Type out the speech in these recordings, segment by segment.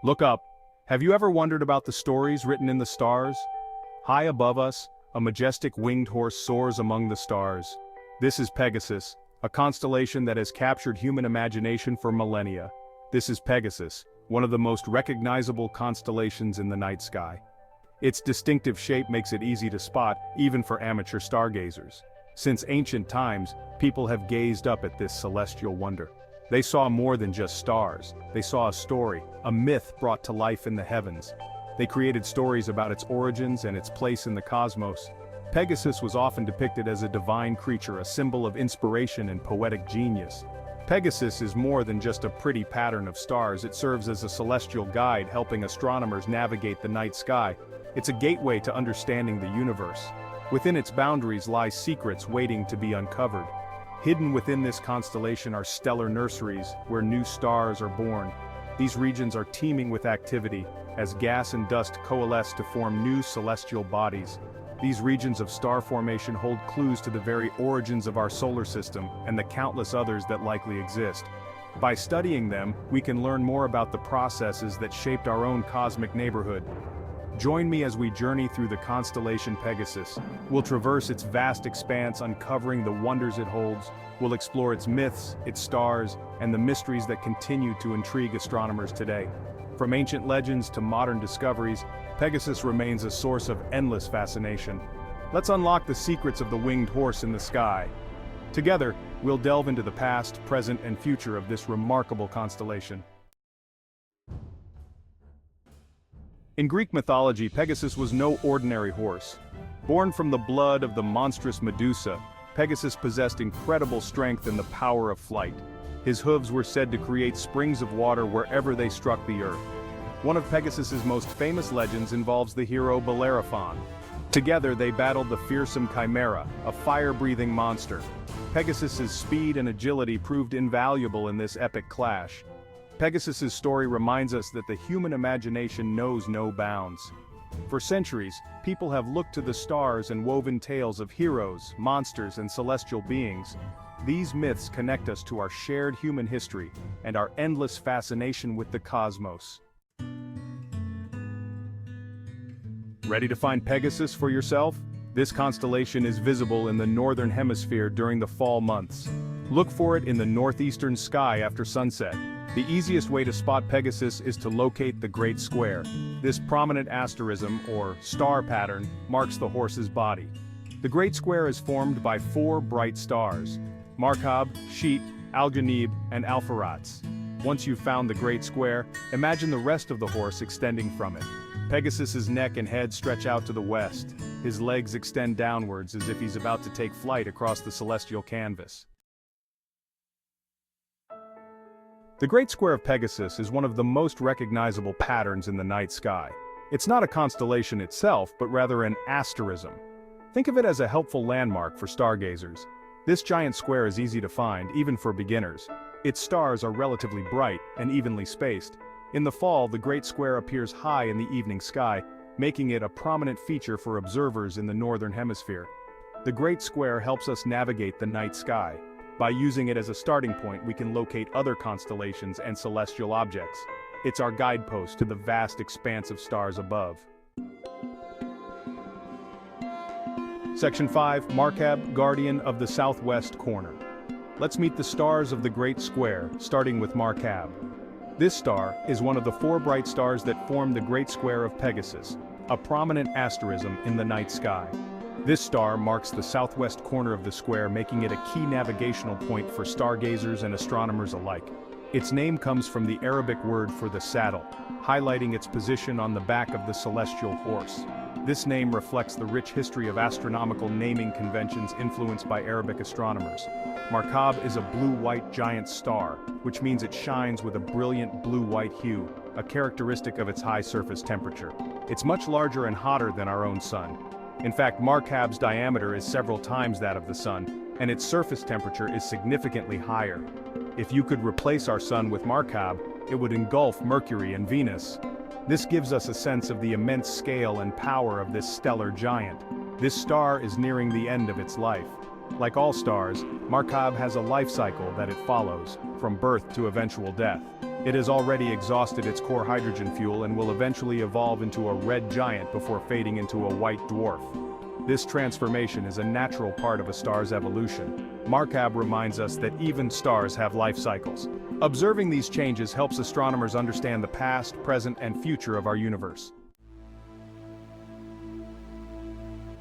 Look up. Have you ever wondered about the stories written in the stars? High above us, a majestic winged horse soars among the stars. This is Pegasus, a constellation that has captured human imagination for millennia. This is Pegasus, one of the most recognizable constellations in the night sky. Its distinctive shape makes it easy to spot, even for amateur stargazers. Since ancient times, people have gazed up at this celestial wonder. They saw more than just stars. They saw a story, a myth brought to life in the heavens. They created stories about its origins and its place in the cosmos. Pegasus was often depicted as a divine creature, a symbol of inspiration and poetic genius. Pegasus is more than just a pretty pattern of stars. It serves as a celestial guide, helping astronomers navigate the night sky. It's a gateway to understanding the universe. Within its boundaries lie secrets waiting to be uncovered. Hidden within this constellation are stellar nurseries, where new stars are born. These regions are teeming with activity, as gas and dust coalesce to form new celestial bodies. These regions of star formation hold clues to the very origins of our solar system and the countless others that likely exist. By studying them, we can learn more about the processes that shaped our own cosmic neighborhood. Join me as we journey through the constellation Pegasus. We'll traverse its vast expanse, uncovering the wonders it holds. We'll explore its myths, its stars, and the mysteries that continue to intrigue astronomers today. From ancient legends to modern discoveries, Pegasus remains a source of endless fascination. Let's unlock the secrets of the winged horse in the sky. Together, we'll delve into the past, present, and future of this remarkable constellation. In Greek mythology, Pegasus was no ordinary horse. Born from the blood of the monstrous Medusa, Pegasus possessed incredible strength and the power of flight. His hooves were said to create springs of water wherever they struck the earth. One of Pegasus's most famous legends involves the hero Bellerophon. Together they battled the fearsome Chimera, a fire-breathing monster. Pegasus's speed and agility proved invaluable in this epic clash. Pegasus's story reminds us that the human imagination knows no bounds. For centuries, people have looked to the stars and woven tales of heroes, monsters, and celestial beings. These myths connect us to our shared human history and our endless fascination with the cosmos. Ready to find Pegasus for yourself? This constellation is visible in the northern hemisphere during the fall months. Look for it in the northeastern sky after sunset. The easiest way to spot Pegasus is to locate the Great Square. This prominent asterism, or star pattern, marks the horse's body. The Great Square is formed by 4 bright stars: Markab, Sheet, Alganib, and Alpheratz. Once you've found the Great Square, imagine the rest of the horse extending from it. Pegasus's neck and head stretch out to the west. His legs extend downwards as if he's about to take flight across the celestial canvas. The Great Square of Pegasus is one of the most recognizable patterns in the night sky. It's not a constellation itself, but rather an asterism. Think of it as a helpful landmark for stargazers. This giant square is easy to find, even for beginners. Its stars are relatively bright and evenly spaced. In the fall, the Great Square appears high in the evening sky, making it a prominent feature for observers in the northern hemisphere. The Great Square helps us navigate the night sky. By using it as a starting point, we can locate other constellations and celestial objects. It's our guidepost to the vast expanse of stars above. Section 5, Markab, Guardian of the Southwest Corner. Let's meet the stars of the Great Square, starting with Markab. This star is one of the 4 bright stars that form the Great Square of Pegasus, a prominent asterism in the night sky. This star marks the southwest corner of the square, making it a key navigational point for stargazers and astronomers alike. Its name comes from the Arabic word for the saddle, highlighting its position on the back of the celestial horse. This name reflects the rich history of astronomical naming conventions influenced by Arabic astronomers. Markab is a blue-white giant star, which means it shines with a brilliant blue-white hue, a characteristic of its high surface temperature. It's much larger and hotter than our own sun. In fact, Markab's diameter is several times that of the sun, and its surface temperature is significantly higher. If you could replace our sun with Markab, it would engulf Mercury and Venus. This gives us a sense of the immense scale and power of this stellar giant. This star is nearing the end of its life. Like all stars, Markab has a life cycle that it follows, from birth to eventual death. It has already exhausted its core hydrogen fuel and will eventually evolve into a red giant before fading into a white dwarf. This transformation is a natural part of a star's evolution. Markab reminds us that even stars have life cycles. Observing these changes helps astronomers understand the past, present, and future of our universe.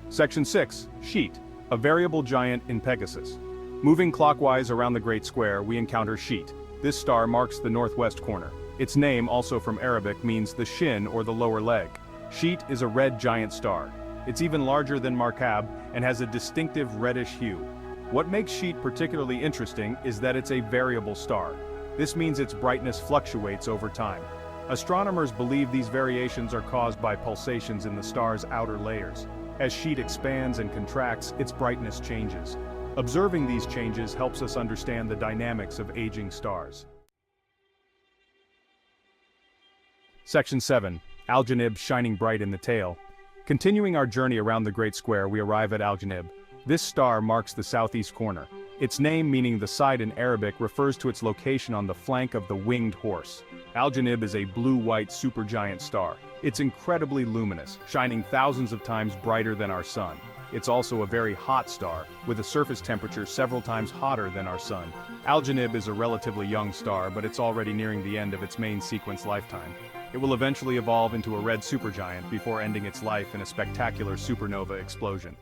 Section 6. Sheet, a variable giant in Pegasus. Moving clockwise around the Great Square, we encounter Sheet. This star marks the northwest corner. Its name, also from Arabic, means the shin or the lower leg. Sheet is a red giant star. It's even larger than Markab and has a distinctive reddish hue. What makes Sheet particularly interesting is that it's a variable star. This means its brightness fluctuates over time. Astronomers believe these variations are caused by pulsations in the star's outer layers. As Sheet expands and contracts, its brightness changes. Observing these changes helps us understand the dynamics of aging stars. Section 7. Algenib shining bright in the tail. Continuing our journey around the Great Square, we arrive at Algenib. This star marks the southeast corner. Its name, meaning the side in Arabic, refers to its location on the flank of the winged horse. Algenib is a blue-white supergiant star. It's incredibly luminous, shining thousands of times brighter than our sun. It's also a very hot star, with a surface temperature several times hotter than our sun. Algenib is a relatively young star, but it's already nearing the end of its main sequence lifetime. It will eventually evolve into a red supergiant before ending its life in a spectacular supernova explosion.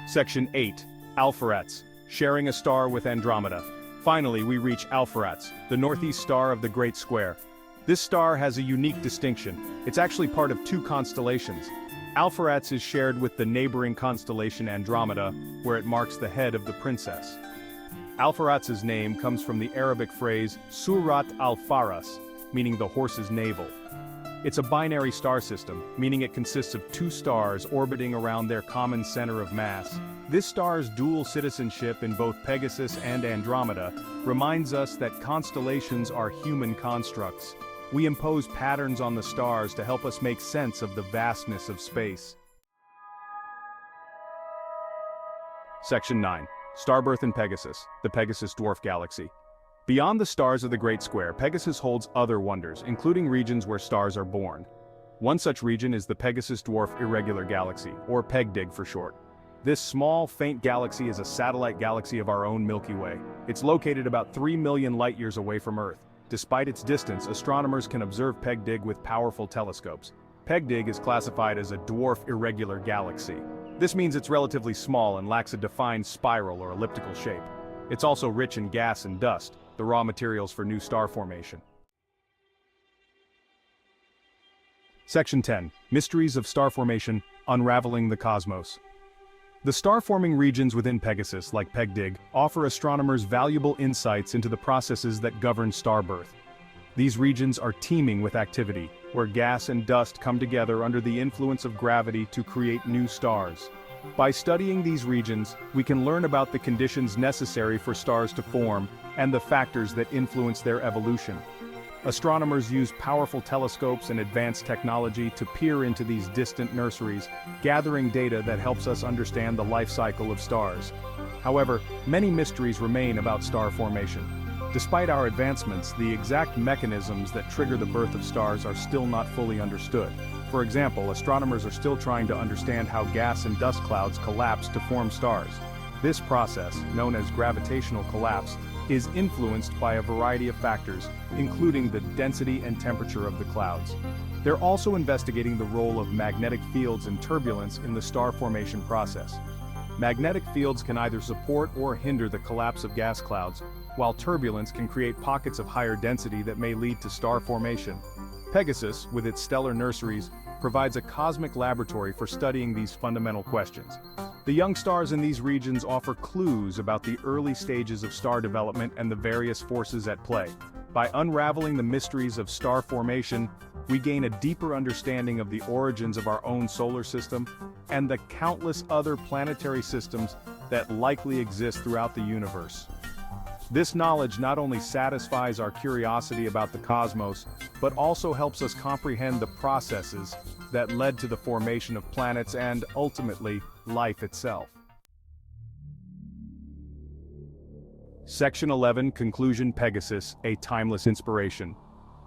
Section 8. Alpheratz, sharing a star with Andromeda. Finally, we reach Alpheratz, the northeast star of the Great Square. This star has a unique distinction. It's actually part of two constellations. Alpheratz is shared with the neighboring constellation Andromeda, where it marks the head of the princess. Alpheratz's name comes from the Arabic phrase Surat al-Faras, meaning the horse's navel. It's a binary star system, meaning it consists of two stars orbiting around their common center of mass. This star's dual citizenship in both Pegasus and Andromeda reminds us that constellations are human constructs. We impose patterns on the stars to help us make sense of the vastness of space. Section 9. Starbirth in Pegasus, the Pegasus dwarf galaxy. Beyond the stars of the Great Square, Pegasus holds other wonders, including regions where stars are born. One such region is the Pegasus dwarf irregular galaxy, or PEGDIG for short. This small, faint galaxy is a satellite galaxy of our own Milky Way. It's located about 3 million light-years away from Earth. Despite its distance, astronomers can observe PEGDIG with powerful telescopes. PEGDIG is classified as a dwarf irregular galaxy. This means it's relatively small and lacks a defined spiral or elliptical shape. It's also rich in gas and dust, the raw materials for new star formation. Section 10. Mysteries of star formation, unraveling the cosmos. The star-forming regions within Pegasus, like PEGDIG, offer astronomers valuable insights into the processes that govern starbirth. These regions are teeming with activity, where gas and dust come together under the influence of gravity to create new stars. By studying these regions, we can learn about the conditions necessary for stars to form and the factors that influence their evolution. Astronomers use powerful telescopes and advanced technology to peer into these distant nurseries, gathering data that helps us understand the life cycle of stars. However, many mysteries remain about star formation. Despite our advancements, the exact mechanisms that trigger the birth of stars are still not fully understood. For example, astronomers are still trying to understand how gas and dust clouds collapse to form stars. This process, known as gravitational collapse, is influenced by a variety of factors, including the density and temperature of the clouds. They're also investigating the role of magnetic fields and turbulence in the star formation process. Magnetic fields can either support or hinder the collapse of gas clouds, while turbulence can create pockets of higher density that may lead to star formation. Pegasus, with its stellar nurseries, provides a cosmic laboratory for studying these fundamental questions. The young stars in these regions offer clues about the early stages of star development and the various forces at play. By unraveling the mysteries of star formation, we gain a deeper understanding of the origins of our own solar system and the countless other planetary systems that likely exist throughout the universe. This knowledge not only satisfies our curiosity about the cosmos, but also helps us comprehend the processes that led to the formation of planets and, ultimately, life itself. Section 11, Conclusion. Pegasus, a timeless inspiration.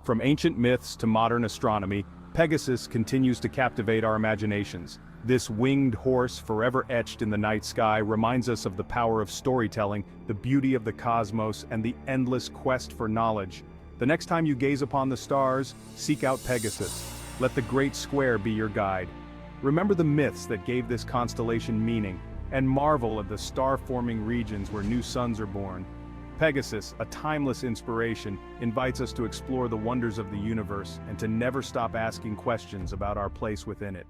From ancient myths to modern astronomy, Pegasus continues to captivate our imaginations. This winged horse, forever etched in the night sky, reminds us of the power of storytelling, the beauty of the cosmos, and the endless quest for knowledge. The next time you gaze upon the stars, seek out Pegasus. Let the great square be your guide. Remember the myths that gave this constellation meaning, and marvel at the star-forming regions where new suns are born. Pegasus, a timeless inspiration, invites us to explore the wonders of the universe and to never stop asking questions about our place within it.